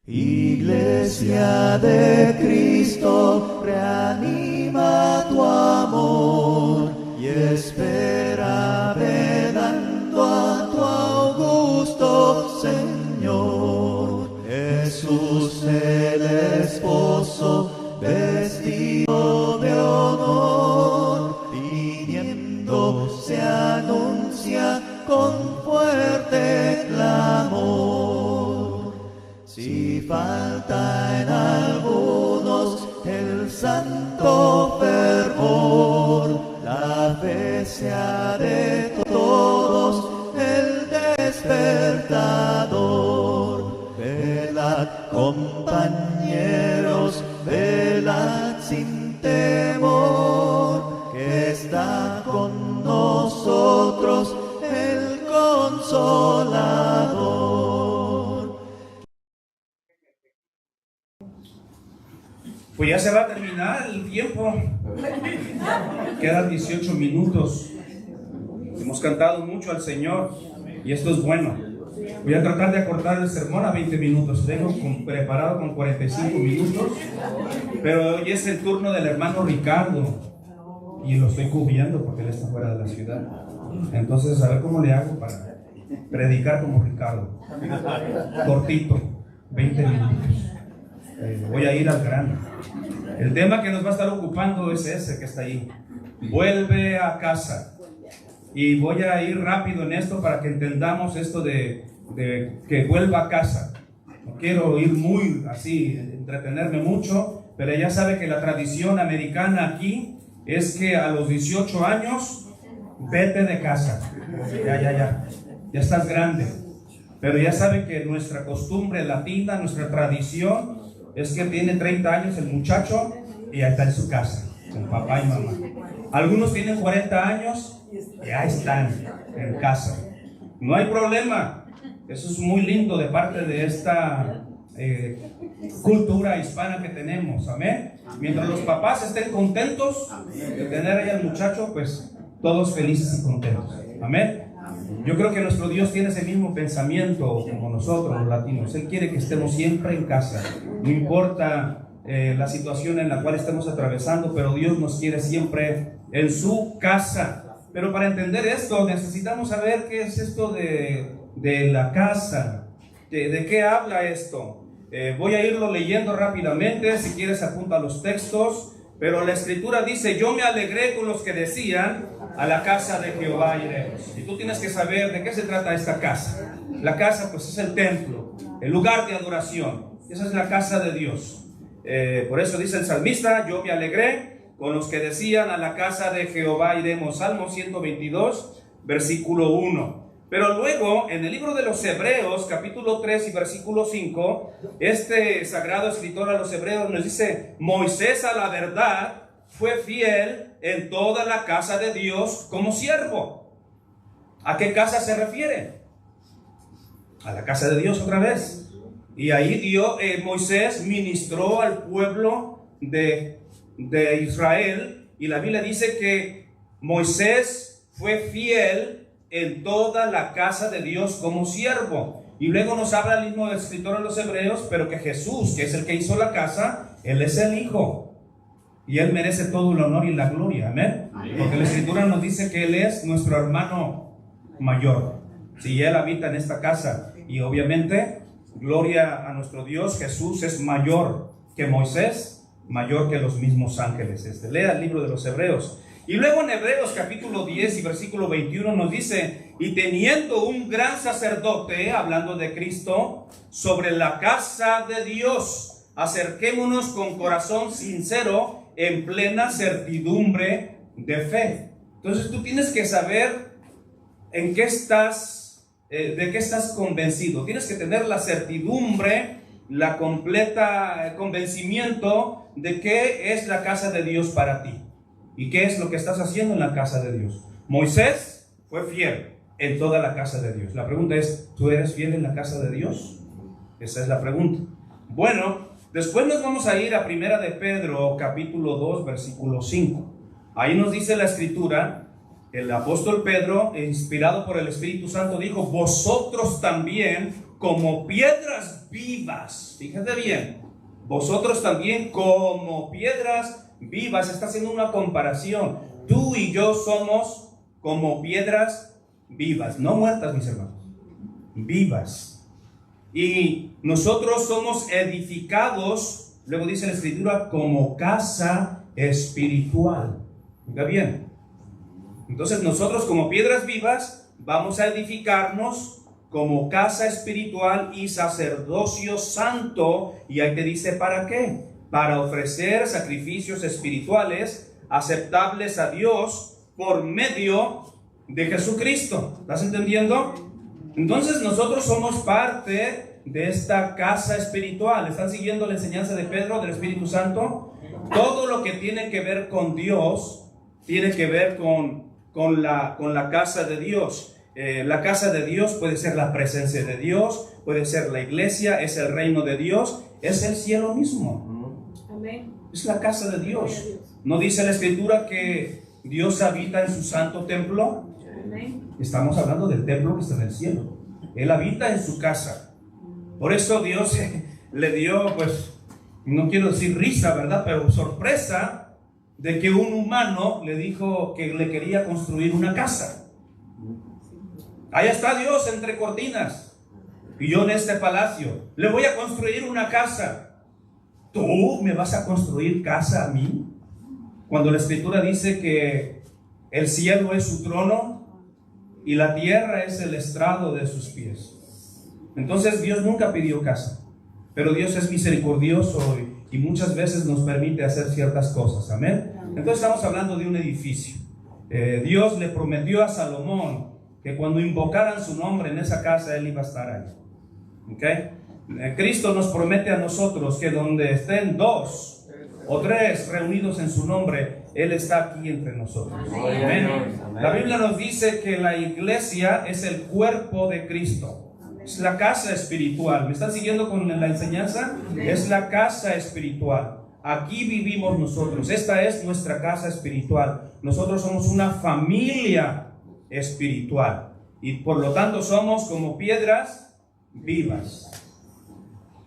Iglesia de Cristo, reanima tu amor y espera velando a tu augusto Señor. Jesús el esposo, vestido de honor, viniendo se anuncia con fuerte clamor. Si falta en algunos el santo fervor, la fe sea de todos el despertador. Velad, compañeros, velad sin temor, que está con nosotros el Consolador. Pues ya se va a terminar el tiempo. Quedan 18 minutos. Hemos cantado mucho al Señor y esto es bueno. Voy a tratar de acortar el sermón a 20 minutos. Tengo preparado con 45 minutos, pero hoy es el turno del hermano Ricardo y lo estoy cubriendo porque él está fuera de la ciudad. Entonces, a ver cómo le hago para predicar como Ricardo. Cortito, 20 minutos. Voy a ir al grano. El tema que nos va a estar ocupando es ese que está ahí. Vuelve a casa. Y voy a ir rápido en esto para que entendamos esto de que vuelva a casa. No quiero ir muy así, entretenerme mucho, pero ya sabe que la tradición americana aquí es que a los 18 años vete de casa. Ya estás grande. Pero ya sabe que nuestra costumbre latina, nuestra tradición es que tiene 30 años el muchacho y ya está en su casa, con papá y mamá. Algunos tienen 40 años y ya están en casa. No hay problema. Eso es muy lindo de parte de esta cultura hispana que tenemos. Amén. Mientras los papás estén contentos de tener ahí al muchacho, pues todos felices y contentos. Amén. Yo creo que nuestro Dios tiene ese mismo pensamiento como nosotros los latinos. Él quiere que estemos siempre en casa. No importa la situación en la cual estemos atravesando, pero Dios nos quiere siempre en su casa. Pero para entender esto necesitamos saber qué es esto de la casa. ¿De qué habla esto? Voy a irlo leyendo rápidamente. Si quieres apunta los textos. Pero la escritura dice: yo me alegré con los que decían, a la casa de Jehová iremos. Y tú tienes que saber de qué se trata esta casa. La casa pues es el templo, el lugar de adoración. Esa es la casa de Dios. Por eso dice el salmista: yo me alegré con los que decían, a la casa de Jehová iremos. Salmo 122, versículo 1. Pero luego, en el libro de los Hebreos, capítulo 3 y versículo 5, este sagrado escritor a los Hebreos nos dice: Moisés, a la verdad, fue fiel en toda la casa de Dios como siervo. ¿A qué casa se refiere? A la casa de Dios otra vez. Y ahí Moisés ministró al pueblo de Israel, y la Biblia dice que Moisés fue fiel en toda la casa de Dios como siervo. Y luego nos habla el mismo escritor a los Hebreos, pero que Jesús, que es el que hizo la casa, Él es el Hijo. Y Él merece todo el honor y la gloria. Amén. Porque la escritura nos dice que Él es nuestro hermano mayor. Si Él habita en esta casa. Y obviamente, gloria a nuestro Dios, Jesús es mayor que Moisés, mayor que los mismos ángeles. Lea el libro de los Hebreos. Y luego en Hebreos capítulo 10 y versículo 21 nos dice: y teniendo un gran sacerdote, hablando de Cristo, sobre la casa de Dios, acerquémonos con corazón sincero, en plena certidumbre de fe. Entonces tú tienes que saber en qué estás, de qué estás convencido. Tienes que tener la certidumbre, la completa convencimiento de qué es la casa de Dios para ti y qué es lo que estás haciendo en la casa de Dios. Moisés fue fiel en toda la casa de Dios. La pregunta es: ¿tú eres fiel en la casa de Dios? Esa es la pregunta. Bueno, después nos vamos a ir a Primera de Pedro, capítulo 2, versículo 5. Ahí nos dice la escritura, el apóstol Pedro, inspirado por el Espíritu Santo, dijo: vosotros también como piedras vivas. Fíjate bien, vosotros también como piedras vivas. Está haciendo una comparación. Tú y yo somos como piedras vivas, no muertas, mis hermanos, vivas. Y nosotros somos edificados, luego dice la Escritura, como casa espiritual. Oiga bien. Entonces nosotros como piedras vivas vamos a edificarnos como casa espiritual y sacerdocio santo. Y ahí te dice ¿para qué? Para ofrecer sacrificios espirituales aceptables a Dios por medio de Jesucristo. ¿Estás entendiendo? Entonces nosotros somos parte de esta casa espiritual. ¿Están siguiendo la enseñanza de Pedro, del Espíritu Santo? Todo lo que tiene que ver con Dios tiene que ver con la casa de Dios. La casa de Dios puede ser la presencia de Dios, puede ser la iglesia, es el reino de Dios, es el cielo mismo. Amén. Es la casa de Dios. ¿No dice la Escritura que Dios habita en su santo templo? Amén. Estamos hablando del templo que está en el cielo. Él habita en su casa. Por eso Dios le dio, pues, no quiero decir risa, ¿verdad? Pero sorpresa de que un humano le dijo que le quería construir una casa. Allá está Dios entre cortinas y yo en este palacio. Le voy a construir una casa. ¿Tú me vas a construir casa a mí? Cuando la Escritura dice que el cielo es su trono y la tierra es el estrado de sus pies. Entonces Dios nunca pidió casa, pero Dios es misericordioso y muchas veces nos permite hacer ciertas cosas. Amén. Entonces estamos hablando de un edificio. Dios le prometió a Salomón que cuando invocaran su nombre en esa casa, él iba a estar ahí. ¿Okay? Cristo nos promete a nosotros que donde estén 2 o 3 reunidos en su nombre, Él está aquí entre nosotros. Amén. La Biblia nos dice que la iglesia es el cuerpo de Cristo. Es la casa espiritual. ¿Me están siguiendo con la enseñanza? Es la casa espiritual. Aquí vivimos nosotros. Esta es nuestra casa espiritual. Nosotros somos una familia espiritual. Y por lo tanto somos como piedras vivas.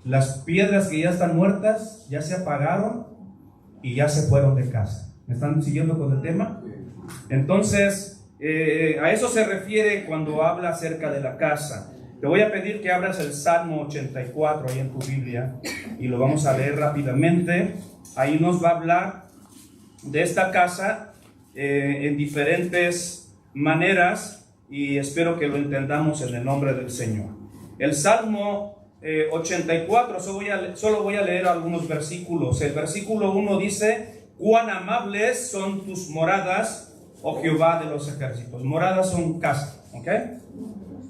Las piedras que ya están muertas ya se apagaron y ya se fueron de casa. ¿Me están siguiendo con el tema? Entonces, a eso se refiere cuando habla acerca de la casa. Te voy a pedir que abras el Salmo 84 ahí en tu Biblia y lo vamos a leer rápidamente. Ahí nos va a hablar de esta casa en diferentes maneras y espero que lo entendamos en el nombre del Señor. El Salmo 84, solo voy a leer algunos versículos. El versículo 1 dice: cuán amables son tus moradas, oh Jehová de los ejércitos. Moradas son casas, ¿ok?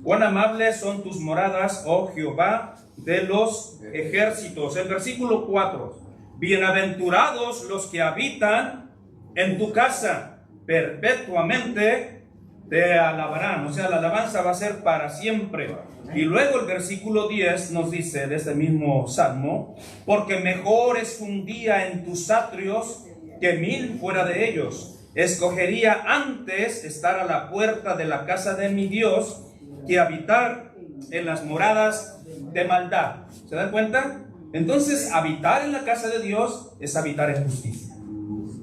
Cuán amables son tus moradas, oh Jehová de los ejércitos. El versículo 4: bienaventurados los que habitan en tu casa, perpetuamente te alabarán. O sea, la alabanza va a ser para siempre. Y luego el versículo 10 nos dice de este mismo salmo: porque mejor es un día en tus atrios que 1000 fuera de ellos. Escogería antes estar a la puerta de la casa de mi Dios que habitar en las moradas de maldad. ¿Se dan cuenta? Entonces, habitar en la casa de Dios es habitar en justicia.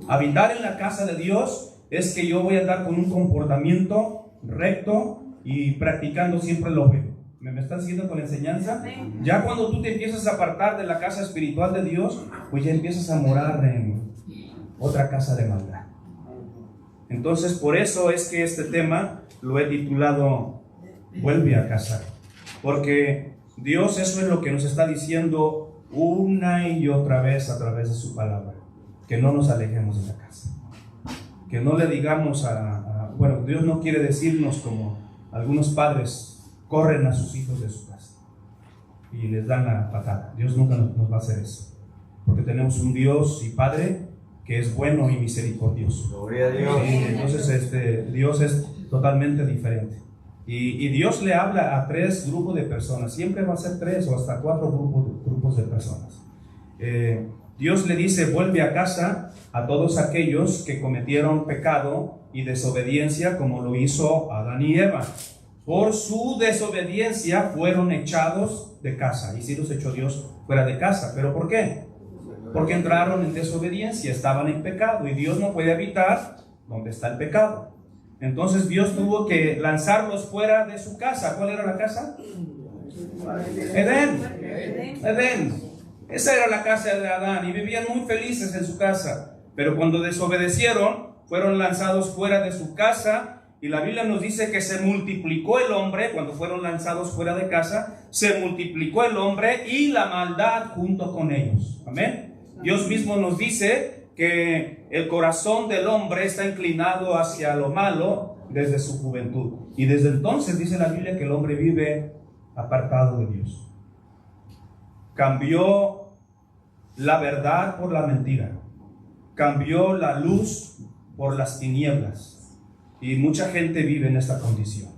Habitar en la casa de Dios es que yo voy a andar con un comportamiento recto y practicando siempre lo bueno. ¿Me están siguiendo con la enseñanza? Ya cuando tú te empiezas a apartar de la casa espiritual de Dios, pues ya empiezas a morar en otra casa de maldad. Entonces, por eso es que este tema lo he titulado Vuelve a casa. Porque Dios eso es lo que nos está diciendo una y otra vez a través de su palabra. Que no nos alejemos de la casa. Que no le digamos bueno, Dios no quiere decirnos como algunos padres corren a sus hijos de su casa y les dan la patada. Dios nunca nos va a hacer eso, porque tenemos un Dios y Padre que es bueno y misericordioso. Gloria a Dios. Sí, entonces Dios es totalmente diferente. Y Dios le habla a 3 grupos de personas. Siempre va a ser 3 o hasta 4 grupos de personas. Dios le dice: vuelve a casa a todos aquellos que cometieron pecado y desobediencia, como lo hizo Adán y Eva. por su desobediencia fueron echados de casa. Y sí los echó Dios fuera de casa. ¿Pero por qué? Porque entraron en desobediencia, estaban en pecado, y Dios no puede habitar donde está el pecado. Entonces Dios tuvo que lanzarlos fuera de su casa. ¿Cuál era la casa? Edén. Esa era la casa de Adán, y vivían muy felices en su casa. Pero cuando desobedecieron, fueron lanzados fuera de su casa. Y la Biblia nos dice que se multiplicó el hombre. Cuando fueron lanzados fuera de casa, se multiplicó el hombre y la maldad junto con ellos. Amén. Dios mismo nos dice que el corazón del hombre está inclinado hacia lo malo desde su juventud. Y desde entonces dice la Biblia que el hombre vive apartado de Dios. Cambió la verdad por la mentira. Cambió la luz por las tinieblas. Y mucha gente vive en esta condición.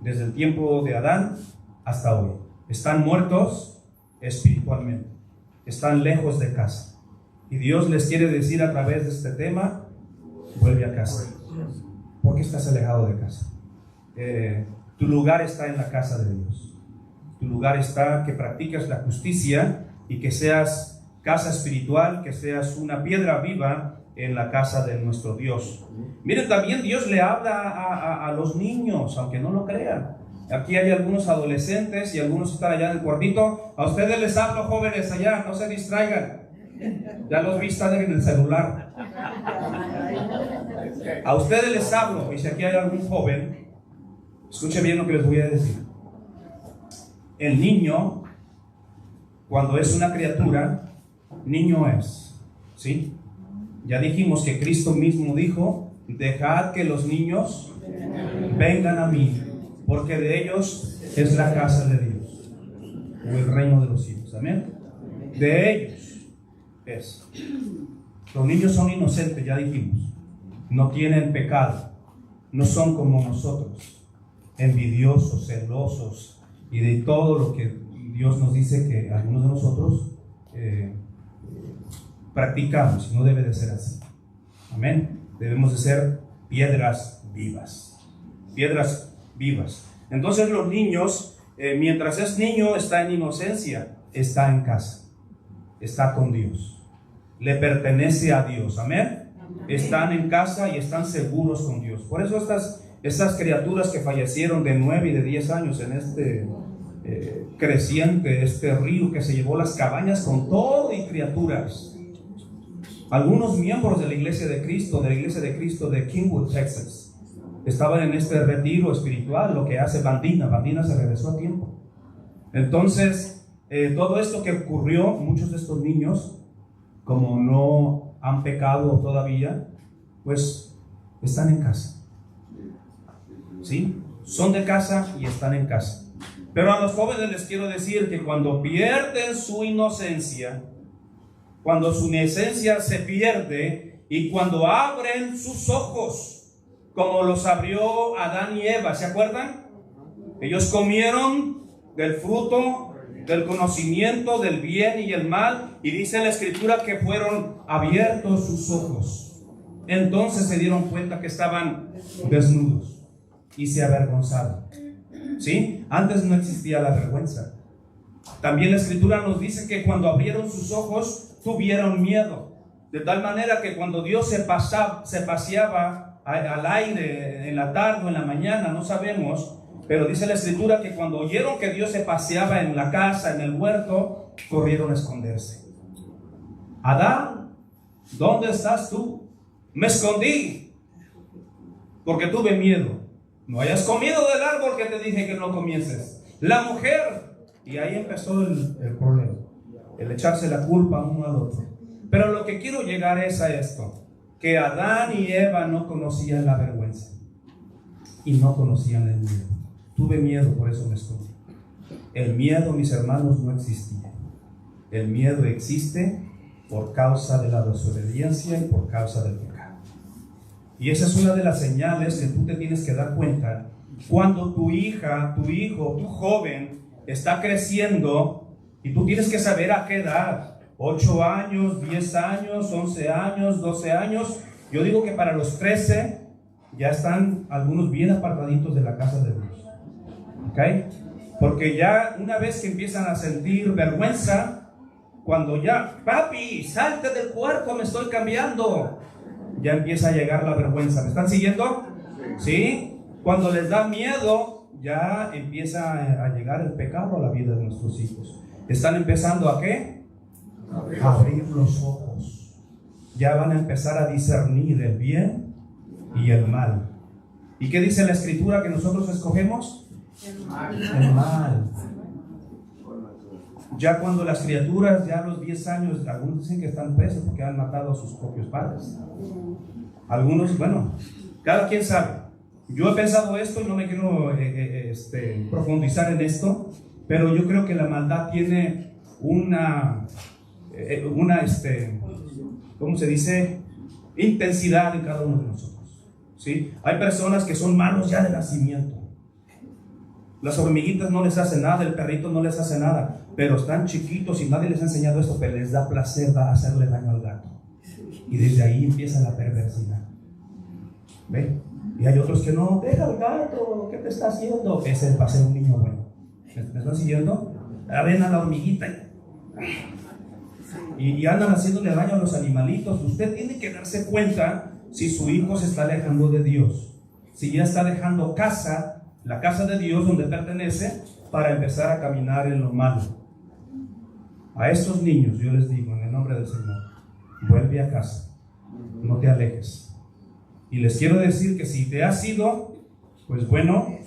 Desde el tiempo de Adán hasta hoy. Están muertos espiritualmente. Están lejos de casa. Y Dios les quiere decir a través de este tema: vuelve a casa. ¿Por qué estás alejado de casa? Tu lugar está en la casa de Dios. Tu lugar está que practiques la justicia y que seas casa espiritual, que seas una piedra viva en la casa de nuestro Dios. Miren, también Dios le habla a los niños, aunque no lo crean. Aquí hay algunos adolescentes y algunos están allá en el cuartito. A ustedes les hablo, jóvenes, allá, no se distraigan. Ya los vi, están en el celular. A ustedes les hablo, y si aquí hay algún joven, escuche bien lo que les voy a decir. El niño, cuando es una criatura, niño es, ¿sí? Ya dijimos que Cristo mismo dijo: dejad que los niños vengan a mí, porque de ellos es la casa de Dios, o el reino de los cielos. Amén. De ellos es. Los niños son inocentes, ya dijimos. No tienen pecado. No son como nosotros, envidiosos, celosos y de todo lo que Dios nos dice que algunos de nosotros practicamos. No debe de ser así. Amén. Debemos de ser piedras vivas. Piedras vivas. Entonces los niños, mientras es niño, está en inocencia, está en casa, está con Dios, le pertenece a Dios. Amén. Están en casa y están seguros con Dios. Por eso estas criaturas que fallecieron de 9 y de 10 años en este creciente, este río que se llevó las cabañas con todo y criaturas. Algunos miembros de la iglesia de Cristo, de Kingwood, Texas, estaban en este retiro espiritual, lo que hace Bandina. Bandina se regresó a tiempo. Entonces, todo esto que ocurrió, muchos de estos niños, como no han pecado todavía, pues están en casa. ¿Sí? Son de casa y están en casa. Pero a los jóvenes les quiero decir que cuando pierden su inocencia, cuando su inocencia se pierde y cuando abren sus ojos, como los abrió Adán y Eva, ¿se acuerdan? Ellos comieron del fruto del conocimiento del bien y el mal, y dice la escritura que fueron abiertos sus ojos. Entonces se dieron cuenta que estaban desnudos y se avergonzaron. ¿Sí? Antes no existía la vergüenza. También la escritura nos dice que cuando abrieron sus ojos tuvieron miedo, de tal manera que cuando Dios se paseaba al aire en la tarde o en la mañana, no sabemos, pero dice la escritura que cuando oyeron que Dios se paseaba en la casa, en el huerto, corrieron a esconderse. Adán, ¿dónde estás tú? Me escondí porque tuve miedo. No hayas comido del árbol que te dije que no comieses. La mujer. Y ahí empezó el problema, el echarse la culpa uno al otro. Pero lo que quiero llegar es a esto, que Adán y Eva no conocían la vergüenza y no conocían el miedo. Tuve miedo, por eso me escondí. El miedo, mis hermanos, no existía. El miedo existe por causa de la desobediencia y por causa del pecado. Y esa es una de las señales que tú te tienes que dar cuenta cuando tu hija, tu hijo, tu joven está creciendo, y tú tienes que saber a qué edad. 8 años, 10 años, 11 años, 12 años. Yo digo que para los 13 ya están algunos bien apartaditos de la casa de Dios. ¿Ok? Porque ya una vez que empiezan a sentir vergüenza, cuando ya, papi, salte del cuarto, me estoy cambiando, ya empieza a llegar la vergüenza. ¿Me están siguiendo? ¿Sí? Cuando les da miedo, ya empieza a llegar el pecado a la vida de nuestros hijos. Están empezando ¿a qué? A abrir los ojos. Ya van a empezar a discernir el bien y el mal. ¿Y qué dice la Escritura que nosotros escogemos? El mal. Ya cuando las criaturas, ya a los 10 años, algunos dicen que están presos porque han matado a sus propios padres. Algunos, bueno, cada quien sabe. Yo he pensado esto y no me quiero profundizar en esto, pero yo creo que la maldad tiene una ¿cómo se dice? Intensidad en cada uno de nosotros. ¿Sí? Hay personas que son malos ya de nacimiento. Las hormiguitas no les hacen nada, el perrito no les hace nada, pero están chiquitos y nadie les ha enseñado esto, pero les da placer, va a hacerle daño al gato. Y desde ahí empieza la perversidad. ¿Ve? Y hay otros que no, deja al gato, ¿qué te está haciendo? Ese va a ser un niño bueno. ¿Me están siguiendo? Ven a la hormiguita. Y andan haciéndole daño a los animalitos. Usted tiene que darse cuenta si su hijo se está alejando de Dios, si ya está dejando la casa de Dios donde pertenece, para empezar a caminar en lo malo. A estos niños yo les digo, en el nombre del Señor, vuelve a casa, no te alejes. Y les quiero decir que si te has ido, pues bueno,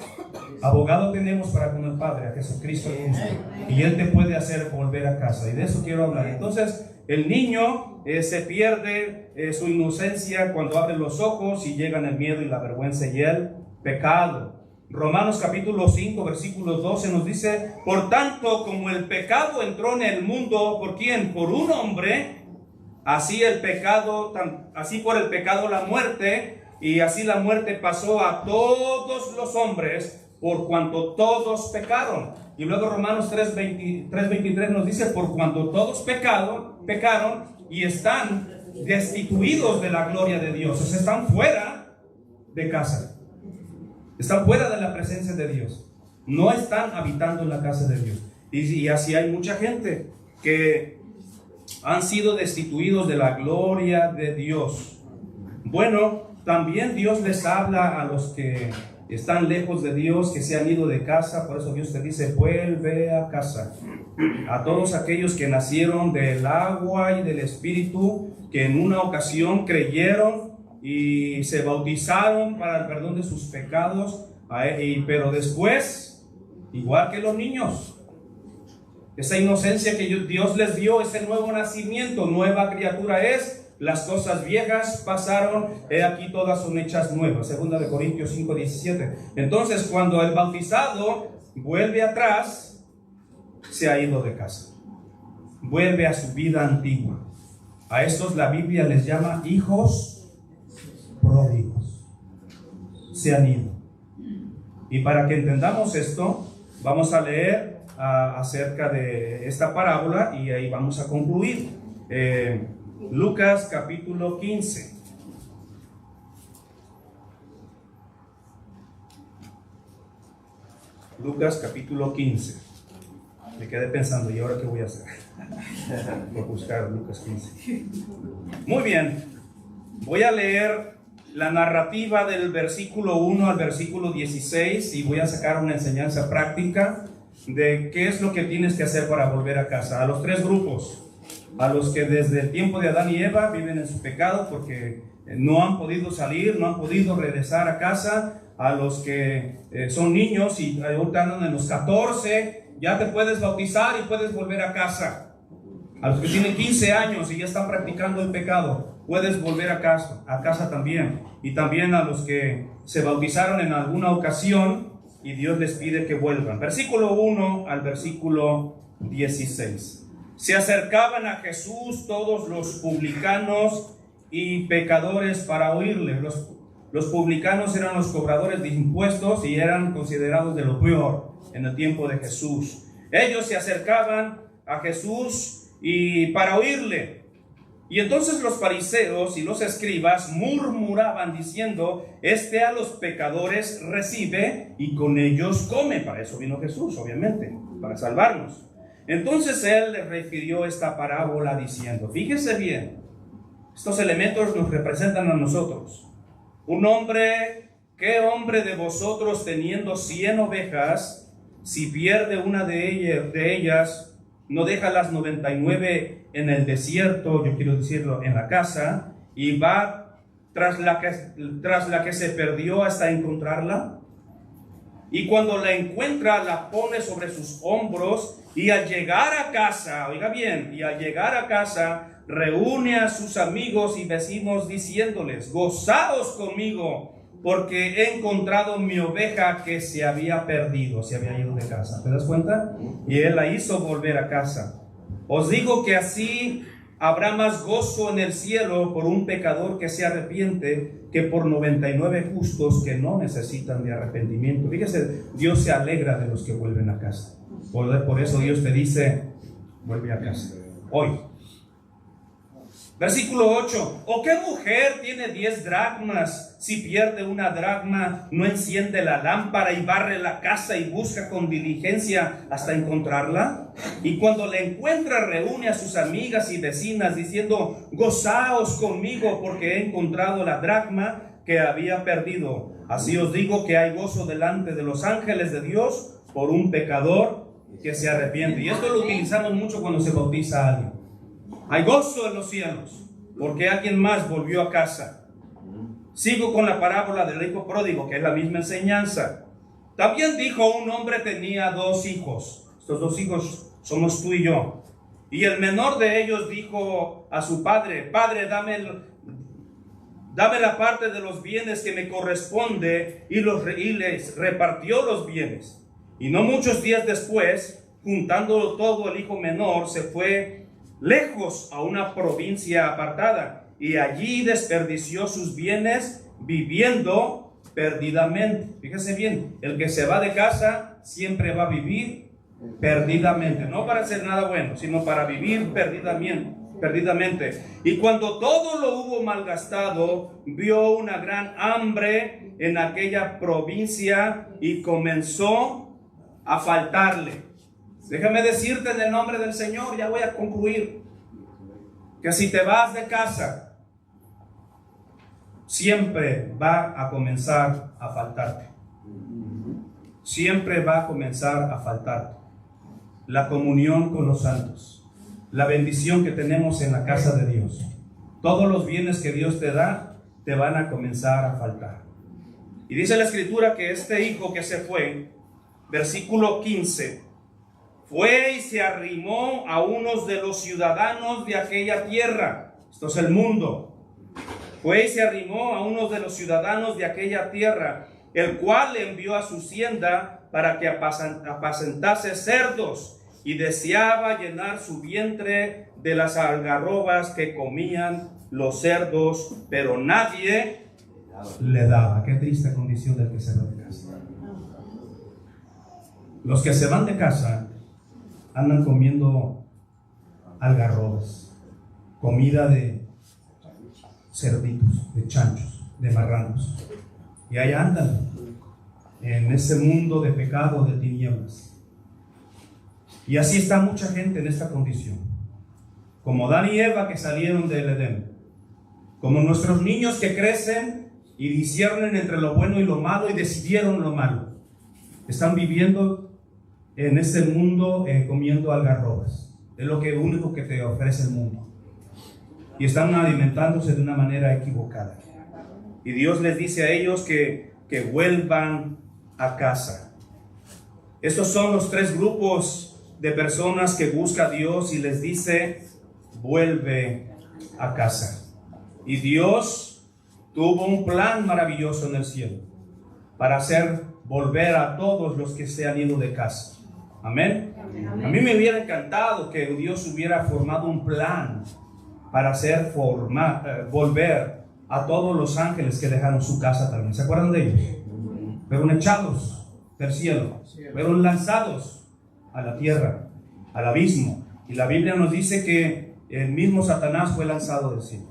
abogado tenemos para con el Padre, a Jesucristo el justo, y Él te puede hacer volver a casa, y de eso quiero hablar. Entonces, el niño se pierde su inocencia cuando abre los ojos y llegan el miedo y la vergüenza y el pecado. Romanos capítulo 5, versículo 12 nos dice: por tanto, como el pecado entró en el mundo, ¿por quién? Por un hombre, así por el pecado la muerte, y así la muerte pasó a todos los hombres, por cuanto todos pecaron. Y luego Romanos 3:23 nos dice: por cuanto todos pecaron y están destituidos de la gloria de Dios. O sea, están fuera de casa. Están fuera de la presencia de Dios. No están habitando en la casa de Dios. Y así hay mucha gente que han sido destituidos de la gloria de Dios. Bueno, también Dios les habla a los que están lejos de Dios, que se han ido de casa. Por eso Dios te dice: vuelve a casa. A todos aquellos que nacieron del agua y del Espíritu, que en una ocasión creyeron y se bautizaron para el perdón de sus pecados, pero después, igual que los niños, esa inocencia que Dios les dio, ese nuevo nacimiento, nueva criatura es, las cosas viejas pasaron, he aquí todas son hechas nuevas. 2 Corintios 5:17. Entonces, cuando el bautizado vuelve atrás, se ha ido de casa, vuelve a su vida antigua. A estos la Biblia les llama hijos pródigos. Se han ido. Y para que entendamos esto, vamos a leer acerca de esta parábola y ahí vamos a concluir. Lucas capítulo 15. Lucas capítulo 15. Me quedé pensando, ¿y ahora qué voy a hacer? Por buscar Lucas 15. Muy bien. Voy a leer la narrativa del versículo 1 al versículo 16 y voy a sacar una enseñanza práctica de qué es lo que tienes que hacer para volver a casa. A los tres grupos: a los que desde el tiempo de Adán y Eva viven en su pecado porque no han podido salir, no han podido regresar a casa; a los que son niños y ahorita andan en los 14, ya te puedes bautizar y puedes volver a casa; a los que tienen 15 años y ya están practicando el pecado, puedes volver a casa también; y también a los que se bautizaron en alguna ocasión y Dios les pide que vuelvan. Versículo 1 al versículo 16. Se acercaban a Jesús todos los publicanos y pecadores para oírle. Los publicanos eran los cobradores de impuestos y eran considerados de lo peor en el tiempo de Jesús. Ellos se acercaban a Jesús y para oírle. Y entonces los fariseos y los escribas murmuraban diciendo: este a los pecadores recibe y con ellos come. Para eso vino Jesús, obviamente, para salvarnos. Entonces él les refirió esta parábola diciendo, fíjese bien, estos elementos nos representan a nosotros. ¿Qué hombre de vosotros teniendo 100 ovejas, si pierde una de ellas, no deja las 99 en el desierto, yo quiero decirlo, en la casa, y va tras la que se perdió hasta encontrarla? Y cuando la encuentra, la pone sobre sus hombros, y al llegar a casa, oiga bien, y al llegar a casa, reúne a sus amigos y vecinos diciéndoles: gozaos conmigo, porque he encontrado mi oveja que se había perdido, se había ido de casa. ¿Te das cuenta? Y él la hizo volver a casa. Os digo que así habrá más gozo en el cielo por un pecador que se arrepiente que por 99 justos que no necesitan de arrepentimiento. Fíjese, Dios se alegra de los que vuelven a casa. Por eso Dios te dice: vuelve a casa hoy. Versículo 8. ¿O qué mujer tiene 10 dracmas? Si pierde una dracma, ¿no enciende la lámpara y barre la casa y busca con diligencia hasta encontrarla? Y cuando la encuentra, reúne a sus amigas y vecinas diciendo: gozaos conmigo, porque he encontrado la dracma que había perdido. Así os digo que hay gozo delante de los ángeles de Dios por un pecador que se arrepiente. Y esto lo utilizamos mucho cuando se bautiza a alguien. Hay gozo en los cielos porque alguien más volvió a casa. Sigo con la parábola del hijo pródigo, que es la misma enseñanza. También dijo: un hombre tenía 2 hijos. Estos 2 hijos somos tú y yo. Y el menor de ellos dijo a su padre: padre, dame la parte de los bienes que me corresponde. Y les repartió los bienes. Y no muchos días después, juntándolo todo, el hijo menor se fue lejos a una provincia apartada, y allí desperdició sus bienes viviendo perdidamente. Fíjese bien, el que se va de casa siempre va a vivir perdidamente, no para hacer nada bueno, sino para vivir perdidamente. Y cuando todo lo hubo malgastado, vio una gran hambre en aquella provincia y comenzó a faltarle. Déjame decirte en el nombre del Señor, ya voy a concluir, que si te vas de casa, siempre va a comenzar a faltarte. Siempre va a comenzar a faltarte la comunión con los santos, la bendición que tenemos en la casa de Dios. Todos los bienes que Dios te da, te van a comenzar a faltar. Y dice la Escritura que este hijo que se fue, versículo 15, fue y se arrimó a unos de los ciudadanos de aquella tierra. Esto es el mundo. Fue y se arrimó a unos de los ciudadanos de aquella tierra, el cual le envió a su hacienda para que apacentase cerdos, y deseaba llenar su vientre de las algarrobas que comían los cerdos, pero nadie le daba. Qué triste condición del que se va de casa. Los que se van de casa andan comiendo algarrobas, comida de cerditos, de chanchos, de marranos. Y ahí andan en ese mundo de pecado, de tinieblas. Y así está mucha gente en esta condición, como Adán y Eva, que salieron del Edén, como nuestros niños que crecen y disciernen entre lo bueno y lo malo y decidieron lo malo. Están viviendo en este mundo comiendo algarrobas. Es lo único que te ofrece el mundo. Y están alimentándose de una manera equivocada. Y Dios les dice a ellos que vuelvan a casa. Estos son los 3 grupos de personas que busca a Dios y les dice: vuelve a casa. Y Dios tuvo un plan maravilloso en el cielo para hacer volver a todos los que se han ido de casa. Amén. A mí me hubiera encantado que Dios hubiera formado un plan para hacer volver a todos los ángeles que dejaron su casa también. ¿Se acuerdan de ellos? Fueron echados del cielo, fueron lanzados a la tierra, al abismo. Y la Biblia nos dice que el mismo Satanás fue lanzado del cielo.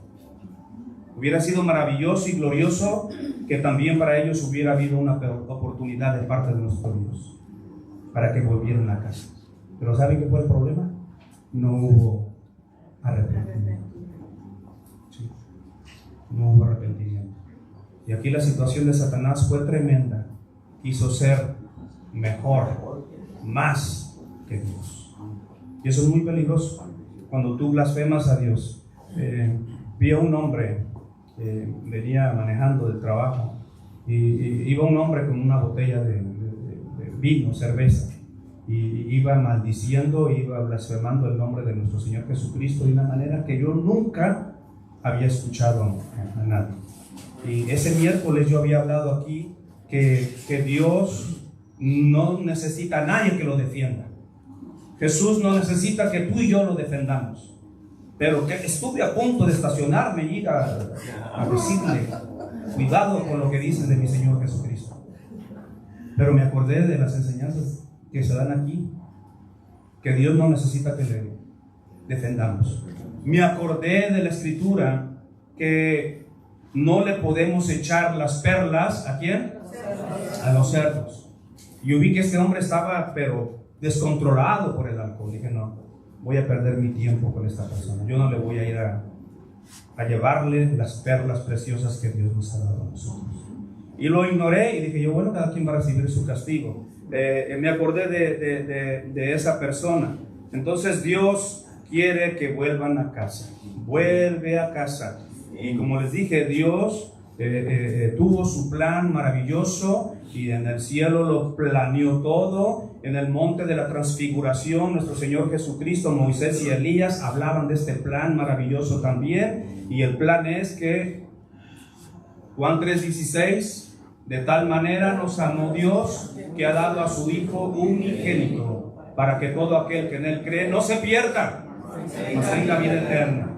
Hubiera sido maravilloso y glorioso que también para ellos hubiera habido una oportunidad de parte de nuestro Dios para que volvieran a casa. Pero ¿saben qué fue el problema? No hubo arrepentimiento. Sí. No hubo arrepentimiento. Y aquí la situación de Satanás fue tremenda. Quiso ser mejor, más que Dios. Y eso es muy peligroso cuando tú blasfemas a Dios. Vi a un hombre, venía manejando del trabajo, y iba un hombre con una botella de vino, cerveza, y iba maldiciendo, iba blasfemando el nombre de nuestro Señor Jesucristo de una manera que yo nunca había escuchado a nadie. Y ese miércoles yo había hablado aquí que Dios no necesita a nadie que lo defienda. Jesús no necesita que tú y yo lo defendamos. Pero que estuve a punto de estacionarme y ir a decirle: cuidado con lo que dices de mi Señor Jesucristo. Pero me acordé de las enseñanzas que se dan aquí, que Dios no necesita que le defendamos. Me acordé de la Escritura que no le podemos echar las perlas ¿a quién? A los cerdos. Yo vi que este hombre estaba pero descontrolado por el alcohol. Dije: no, voy a perder mi tiempo con esta persona. Yo no le voy a ir a llevarle las perlas preciosas que Dios nos ha dado a nosotros. Y lo ignoré y dije yo: bueno, cada quien va a recibir su castigo. Me acordé de esa persona. Entonces Dios quiere que vuelvan a casa. Vuelve a casa. Y como les dije, Dios tuvo su plan maravilloso y en el cielo lo planeó todo. En el monte de la transfiguración, nuestro Señor Jesucristo, Moisés y Elías hablaban de este plan maravilloso también. Y el plan es que Juan 3:16, de tal manera nos amó Dios que ha dado a su Hijo unigénito, para que todo aquel que en Él cree no se pierda, mas tenga vida eterna.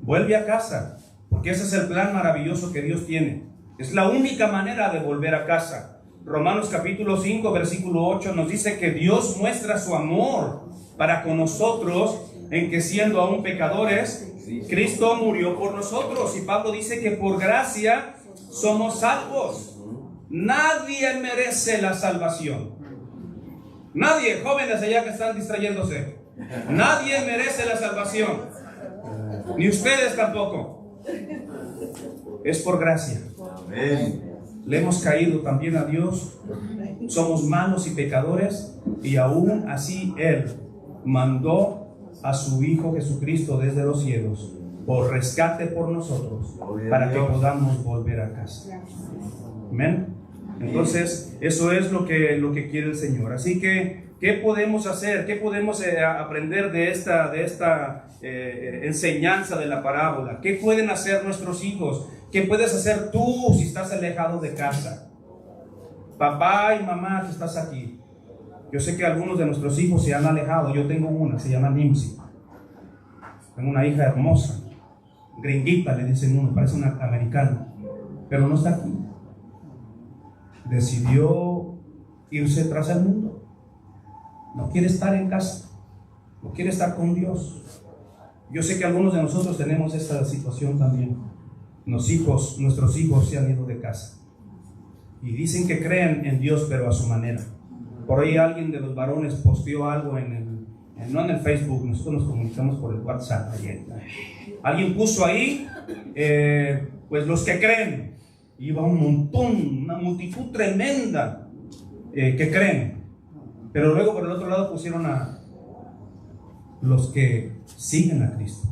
Vuelve a casa, porque ese es el plan maravilloso que Dios tiene. Es la única manera de volver a casa. Romanos capítulo 5, versículo 8 nos dice que Dios muestra su amor para con nosotros en que siendo aún pecadores, Cristo murió por nosotros. Y Pablo dice que por gracia somos salvos. Nadie merece la salvación. Nadie, jóvenes allá que están distrayéndose, nadie merece la salvación. Ni ustedes tampoco. Es por gracia. Le hemos caído también a Dios. Somos malos y pecadores, y aún así Él mandó a su Hijo Jesucristo desde los cielos por rescate por nosotros, para que podamos volver a casa. Amén. Entonces eso es lo que quiere el Señor. Así que ¿qué podemos hacer? ¿Qué podemos aprender de esta enseñanza de la parábola? ¿Qué pueden hacer nuestros hijos? ¿Qué puedes hacer tú si estás alejado de casa? Papá y mamá que estás aquí. Yo sé que algunos de nuestros hijos se han alejado. Yo tengo una, se llama Nimsi. Tengo una hija hermosa, gringuita le dicen uno, parece una americana, pero no está aquí. Decidió irse tras el mundo. No quiere estar en casa, no quiere estar con Dios. Yo sé que algunos de nosotros tenemos esta situación también. Nuestros hijos se han ido de casa y dicen que creen en Dios, pero a su manera. Por ahí alguien de los varones posteó algo no en el Facebook, nosotros nos comunicamos por el WhatsApp ayer. Alguien puso ahí, pues los que creen. Iba un montón, una multitud tremenda que creen. Pero luego por el otro lado pusieron a los que siguen a Cristo.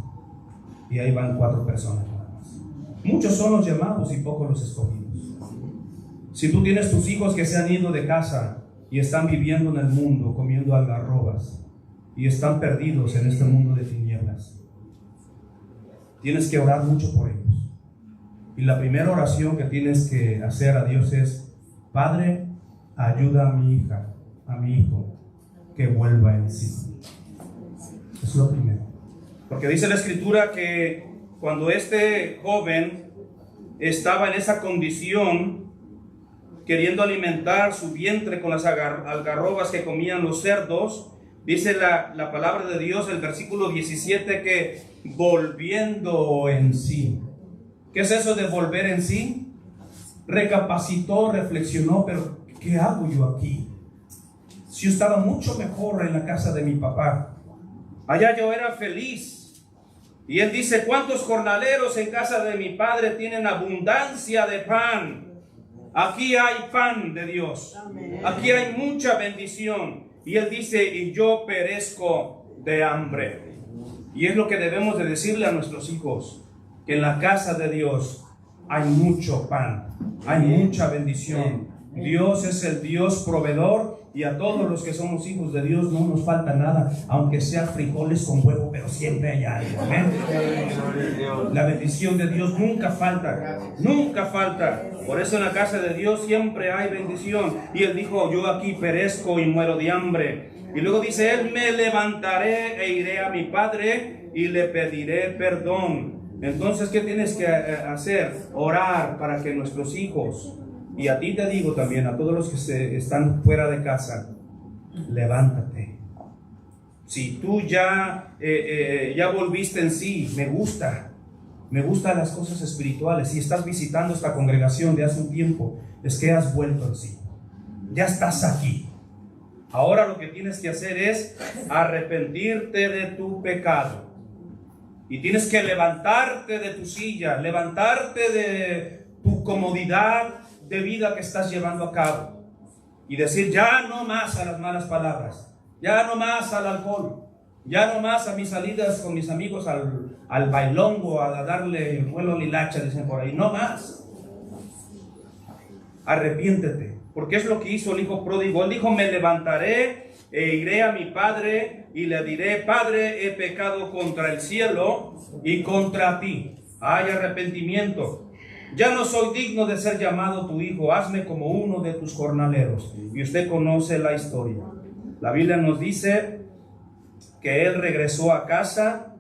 Y ahí van 4 personas nada más. Muchos son los llamados y pocos los escogidos. Si tú tienes tus hijos que se han ido de casa y están viviendo en el mundo, comiendo algarrobas, y están perdidos en este mundo de tinieblas, tienes que orar mucho por ellos. Y la primera oración que tienes que hacer a Dios es: Padre, ayuda a mi hija, a mi hijo, que vuelva en sí. Es lo primero. Porque dice la Escritura que cuando este joven estaba en esa condición, queriendo alimentar su vientre con las algarrobas que comían los cerdos, Dice la palabra de Dios, el versículo 17, que volviendo en sí. ¿Qué es eso de volver en sí? Recapacitó, reflexionó, pero ¿qué hago yo aquí? Si yo estaba mucho mejor en la casa de mi papá. Allá yo era feliz. Y él dice, ¿cuántos jornaleros en casa de mi padre tienen abundancia de pan? Aquí hay pan de Dios. Aquí hay mucha bendición. Y él dice, y yo perezco de hambre. Y es lo que debemos de decirle a nuestros hijos, que en la casa de Dios hay mucho pan, hay mucha bendición. Dios es el Dios proveedor, y a todos los que somos hijos de Dios no nos falta nada, aunque sea frijoles con huevo, pero siempre hay algo. ¿Amén? La bendición de Dios nunca falta, nunca falta. Por eso en la casa de Dios siempre hay bendición. Y él dijo, yo aquí perezco y muero de hambre. Y luego dice él, me levantaré e iré a mi padre y le pediré perdón. Entonces, ¿qué tienes que hacer? Orar para que nuestros hijos, y a ti te digo también, a todos los que están fuera de casa, levántate. Si tú ya volviste en sí, me gustan las cosas espirituales. Si estás visitando esta congregación de hace un tiempo, es que has vuelto en sí. Ya estás aquí. Ahora lo que tienes que hacer es arrepentirte de tu pecado. Y tienes que levantarte de tu silla, levantarte de tu comodidad de vida que estás llevando a cabo. Y decir, ya no más a las malas palabras, ya no más al alcohol, ya no más a mis salidas con mis amigos al bailongo, a darle vuelo lilacha, dicen por ahí, no más. Arrepiéntete, porque es lo que hizo el hijo pródigo. Él dijo, me levantaré e iré a mi padre y le diré, Padre, he pecado contra el cielo y contra ti. Hay arrepentimiento. Ya no soy digno de ser llamado tu hijo, hazme como uno de tus jornaleros. Y usted conoce la historia. La Biblia nos dice que él regresó a casa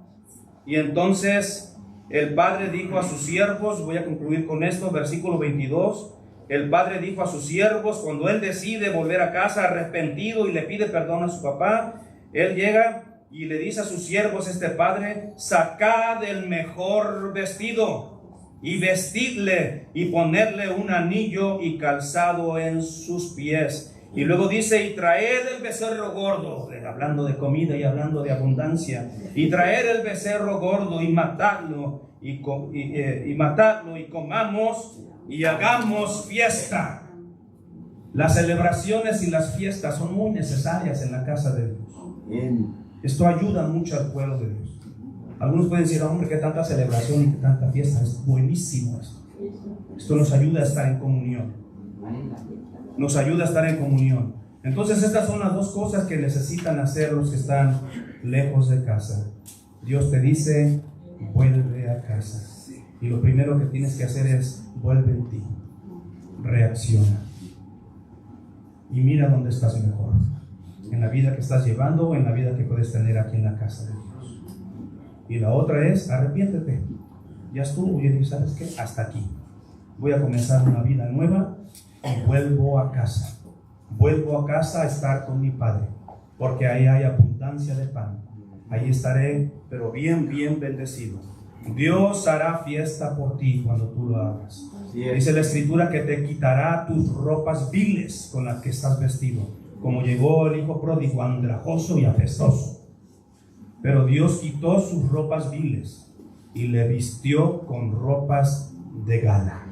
y entonces el padre dijo a sus siervos, voy a concluir con esto, versículo 22, el padre dijo a sus siervos, cuando él decide volver a casa arrepentido y le pide perdón a su papá, él llega y le dice a sus siervos, este padre, sacad el mejor vestido y vestidle y ponerle un anillo y calzado en sus pies. Y luego dice, y traed el becerro gordo, hablando de comida y hablando de abundancia, y traed el becerro gordo y matadlo y comamos y hagamos fiesta. Las celebraciones y las fiestas son muy necesarias en la casa de Dios. Esto ayuda mucho al pueblo de Dios. Algunos pueden decir, hombre, qué tanta celebración y qué tanta fiesta. Es buenísimo esto. Esto nos ayuda a estar en comunión. Nos ayuda a estar en comunión. Entonces estas son las dos cosas que necesitan hacer los que están lejos de casa. Dios te dice, vuelve a casa. Y lo primero que tienes que hacer es, vuelve en ti. Reacciona. Y mira dónde estás mejor. En la vida que estás llevando o en la vida que puedes tener aquí en la casa de Dios. Y la otra es, arrepiéntete. Ya estuvo, y ¿sabes qué? Hasta aquí. Voy a comenzar una vida nueva y vuelvo a casa. Vuelvo a casa a estar con mi Padre, porque ahí hay abundancia de pan. Ahí estaré, pero bien, bien bendecido. Dios hará fiesta por ti cuando tú lo hagas. Dice la Escritura que te quitará tus ropas viles con las que estás vestido, como llegó el hijo pródigo, andrajoso y apestoso. Pero Dios quitó sus ropas viles y le vistió con ropas de gala.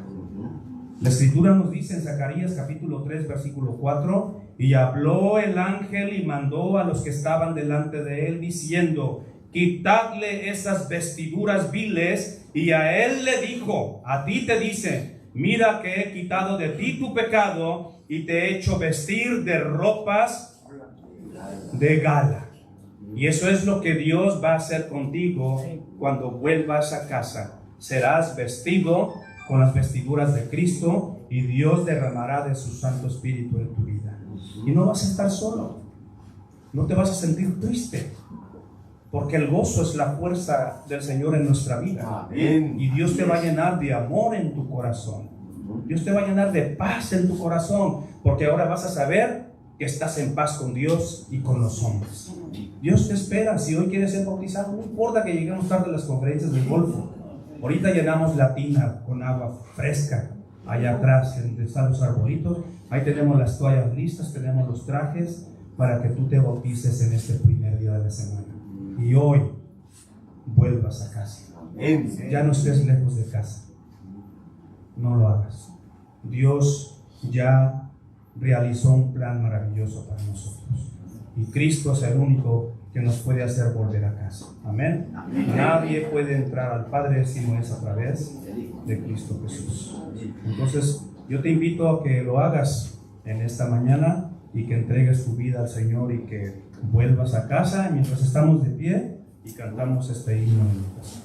La Escritura nos dice en Zacarías capítulo 3 versículo 4, y habló el ángel y mandó a los que estaban delante de él diciendo, quitadle esas vestiduras viles, y a él le dijo, a ti te dice, mira que he quitado de ti tu pecado y te he hecho vestir de ropas de gala. Y eso es lo que Dios va a hacer contigo cuando vuelvas a casa. Serás vestido con las vestiduras de Cristo y Dios derramará de su Santo Espíritu en tu vida. Y no vas a estar solo. No te vas a sentir triste. Porque el gozo es la fuerza del Señor en nuestra vida. Amén. Y Dios te va a llenar de amor en tu corazón. Dios te va a llenar de paz en tu corazón. Porque ahora vas a saber que estás en paz con Dios y con los hombres. Dios te espera. Si hoy quieres ser bautizado, no importa que lleguemos tarde a las conferencias del Golfo. Ahorita llenamos la tina con agua fresca. Allá atrás, donde están los arbolitos, ahí tenemos las toallas listas, tenemos los trajes para que tú te bautices en este primer día de la semana. Y hoy vuelvas a casa. Ya no estés lejos de casa. No lo hagas. Dios ya realizó un plan maravilloso para nosotros. Y Cristo es el único que nos puede hacer volver a casa. Amén. Nadie puede entrar al Padre si no es a través de Cristo Jesús. Entonces, yo te invito a que lo hagas en esta mañana y que entregues tu vida al Señor y que vuelvas a casa mientras estamos de pie y cantamos este himno en mi casa.